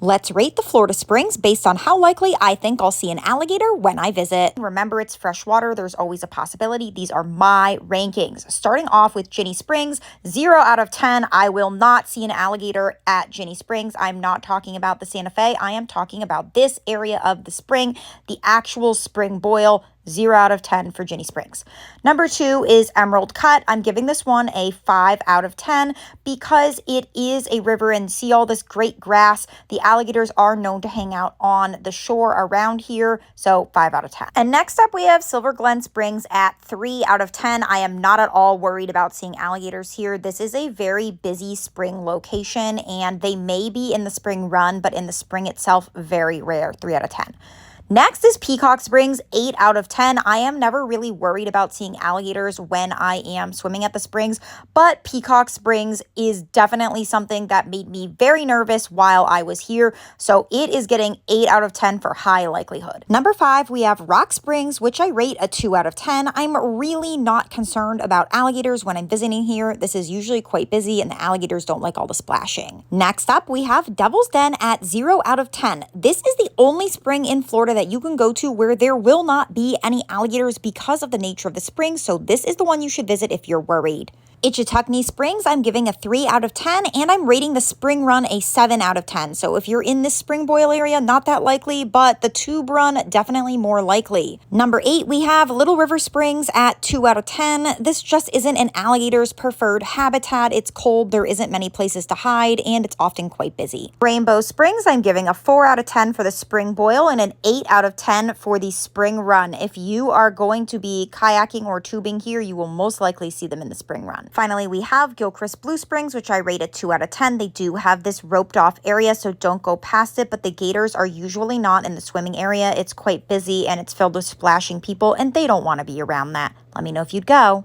Let's rate the Florida Springs based on how likely I think I'll see an alligator when I visit. Remember, it's freshwater. There's always a possibility. These are my rankings. Starting off with Ginny Springs, 0 out of 10. I will not see an alligator at Ginny Springs. I'm not talking about the Santa Fe. I am talking about this area of the spring, the actual spring boil. 0 out of 10 for Ginny Springs. Number 2 is Emerald Cut. I'm giving this one a 5 out of 10 because it is a river and see all this great grass. The alligators are known to hang out on the shore around here, so 5 out of 10. And next up we have Silver Glen Springs at 3 out of 10. I am not at all worried about seeing alligators here. This is a very busy spring location and they may be in the spring run, but in the spring itself, very rare, 3 out of 10. Next is Peacock Springs, 8 out of 10. I am never really worried about seeing alligators when I am swimming at the springs, but Peacock Springs is definitely something that made me very nervous while I was here, so it is getting 8 out of 10 for high likelihood. Number 5, we have Rock Springs, which I rate a 2 out of 10. I'm really not concerned about alligators when I'm visiting here. This is usually quite busy and the alligators don't like all the splashing. Next up, we have Devil's Den at 0 out of 10. This is the only spring in Florida that you can go to where there will not be any alligators because of the nature of the spring, so this is the one you should visit if you're worried. Ichetucknee Springs, I'm giving a 3 out of 10, and I'm rating the spring run a 7 out of 10. So if you're in this spring boil area, not that likely, but the tube run, definitely more likely. Number 8, we have Little River Springs at 2 out of 10. This just isn't an alligator's preferred habitat. It's cold, there isn't many places to hide, and it's often quite busy. Rainbow Springs, I'm giving a 4 out of 10 for the spring boil and an 8 out of 10 for the spring run. If you are going to be kayaking or tubing here, you will most likely see them in the spring run. Finally, we have Gilchrist Blue Springs, which I rate a 2 out of 10. They do have this roped off area, so don't go past it, but the gators are usually not in the swimming area. It's quite busy and it's filled with splashing people, and they don't want to be around that. Let me know if you'd go.